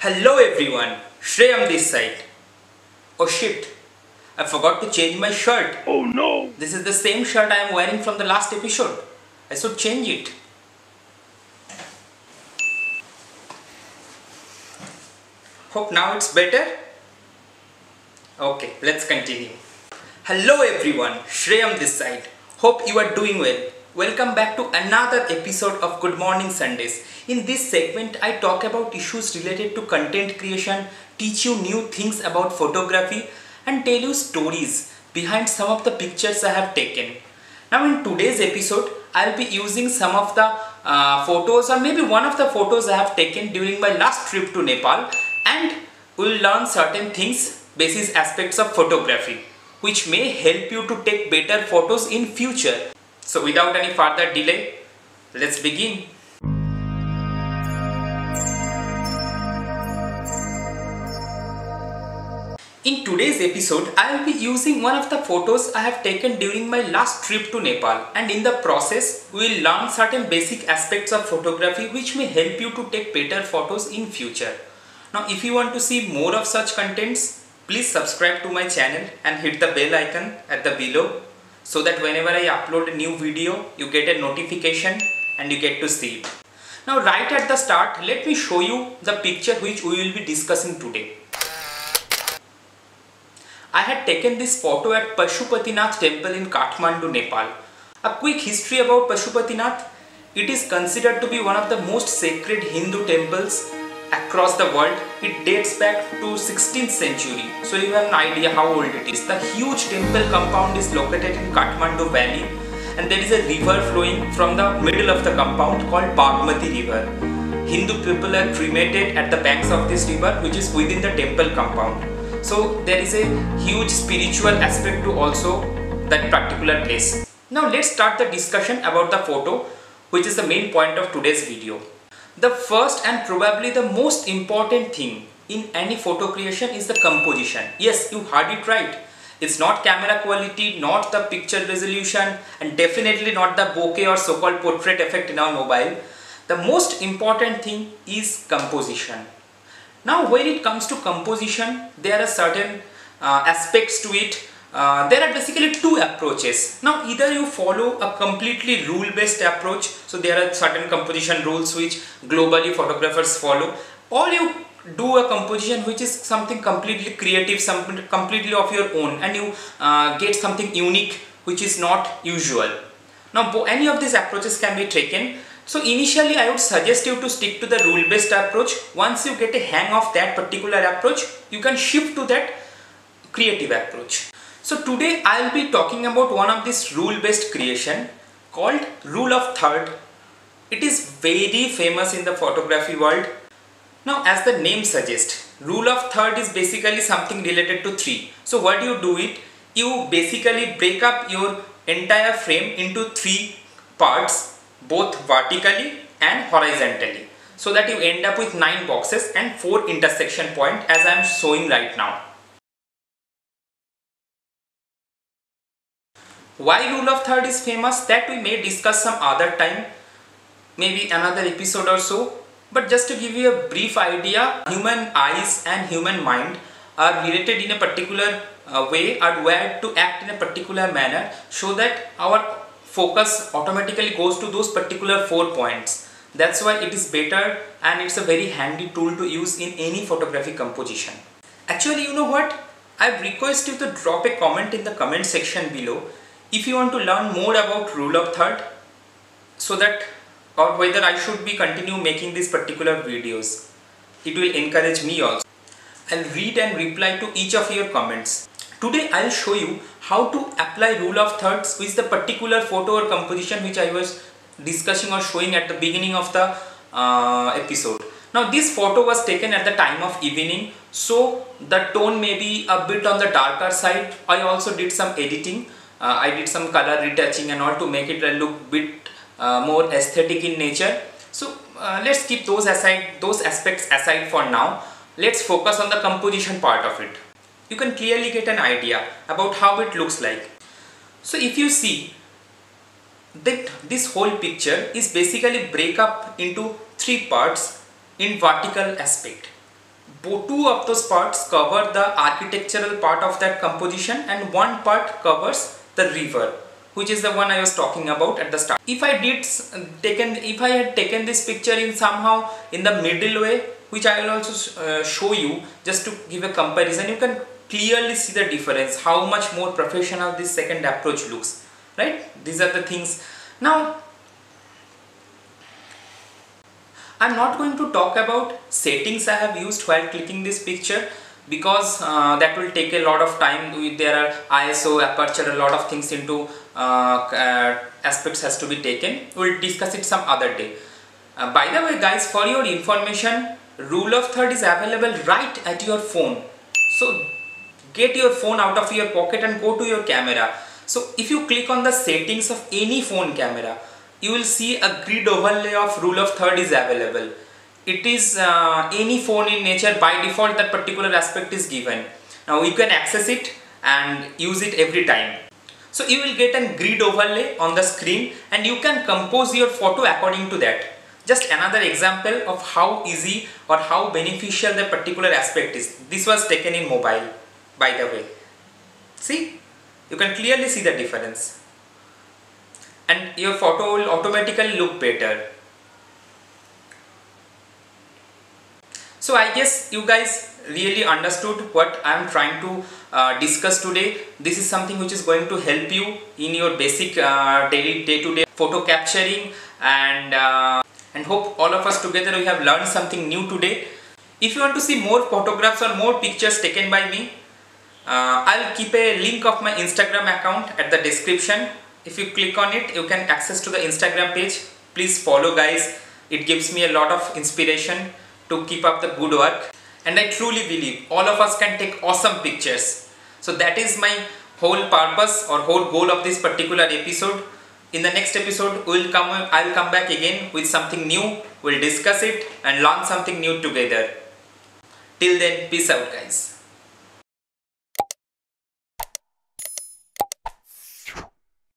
Hello everyone, Shreyam this side. Oh shit, I forgot to change my shirt. Oh no! This is the same shirt I am wearing from the last episode. I should change it. Hope now it's better. Okay, let's continue. Hello everyone, Shreyam this side. Hope you are doing well. Welcome back to another episode of Good Morning Sundays. In this segment, I talk about issues related to content creation, teach you new things about photography, and tell you stories behind some of the pictures I have taken. Now in today's episode, I'll be using some of the photos or maybe one of the photos I have taken during my last trip to Nepal, and we'll learn certain things, basic aspects of photography, which may help you to take better photos in future. So without any further delay, let's begin. In today's episode, I will be using one of the photos I have taken during my last trip to Nepal, and in the process, we will learn certain basic aspects of photography which may help you to take better photos in future. Now if you want to see more of such contents, please subscribe to my channel and hit the bell icon at the below, so that whenever I upload a new video, you get a notification and you get to see it. Now right at the start, let me show you the picture which we will be discussing today. I had taken this photo at Pashupatinath temple in Kathmandu, Nepal. A quick history about Pashupatinath. It is considered to be one of the most sacred Hindu temples across the world. It dates back to 16th century. So you have an idea how old it is. The huge temple compound is located in Kathmandu valley, and there is a river flowing from the middle of the compound called Bagmati river. Hindu people are cremated at the banks of this river, which is within the temple compound. So there is a huge spiritual aspect to also that particular place. Now let's start the discussion about the photo, which is the main point of today's video. The first and probably the most important thing in any photo creation is the composition. Yes, you heard it right. It's not camera quality, not the picture resolution, and definitely not the bokeh or so-called portrait effect in our mobile. The most important thing is composition. Now when it comes to composition, there are certain aspects to it. There are basically two approaches. Now either you follow a completely rule-based approach, so there are certain composition rules which globally photographers follow, or you do a composition which is something completely creative, something completely of your own, and you get something unique which is not usual. Now any of these approaches can be taken. So initially I would suggest you to stick to the rule-based approach. Once you get a hang of that particular approach, you can shift to that creative approach. So today I will be talking about one of this rule-based creation called rule of third. It is very famous in the photography world. Now as the name suggests, rule of third is basically something related to 3. So what you do it, you basically break up your entire frame into 3 parts, both vertically and horizontally, so that you end up with 9 boxes and 4 intersection points as I am showing right now. Why rule of third is famous, that we may discuss some other time, maybe another episode or so. But just to give you a brief idea, human eyes and human mind are related in a particular way, are wired to act in a particular manner, so that our focus automatically goes to those particular 4 points. That's why it is better, and it's a very handy tool to use in any photography composition. Actually, you know what? I request you to drop a comment in the comment section below if you want to learn more about rule of third, so that, or whether I should be continue making these particular videos. It will encourage me also. I'll read and reply to each of your comments. Today I'll show you how to apply rule of thirds with the particular photo or composition which I was discussing or showing at the beginning of the episode. Now this photo was taken at the time of evening, so the tone may be a bit on the darker side. I also did some editing. I did some color retouching and all to make it look bit more aesthetic in nature. So let's keep those aspects aside for now. Let's focus on the composition part of it. You can clearly get an idea about how it looks like. So if you see that this whole picture is basically break up into 3 parts in vertical aspect. Two of those parts cover the architectural part of that composition, and one part covers the river, which is the one I was talking about at the start. If I had taken this picture in somehow in the middle way, which I will also show you just to give a comparison, you can clearly see the difference, how much more professional this second approach looks, right? These are the things. Now, I'm not going to talk about settings I have used while clicking this picture, because that will take a lot of time. There are ISO, aperture, a lot of things into aspects has to be taken. We'll discuss it some other day. By the way guys, for your information, rule of third is available right at your phone. So get your phone out of your pocket and go to your camera. So if you click on the settings of any phone camera, you will see a grid overlay of rule of third is available. It is any phone in nature, by default that particular aspect is given. Now you can access it and use it every time. So you will get a grid overlay on the screen and you can compose your photo according to that. Just another example of how easy or how beneficial the particular aspect is. This was taken in mobile, by the way. See, you can clearly see the difference. And your photo will automatically look better. So I guess you guys really understood what I am trying to discuss today. This is something which is going to help you in your basic daily day-to-day photo capturing, and hope all of us together we have learned something new today. If you want to see more photographs or more pictures taken by me, I'll keep a link of my Instagram account at the description. If you click on it, you can access to the Instagram page. Please follow guys. It gives me a lot of inspiration to keep up the good work. And I truly believe all of us can take awesome pictures. So that is my whole purpose or whole goal of this particular episode. In the next episode, I'll come back again with something new. We'll discuss it and learn something new together. Till then, peace out guys.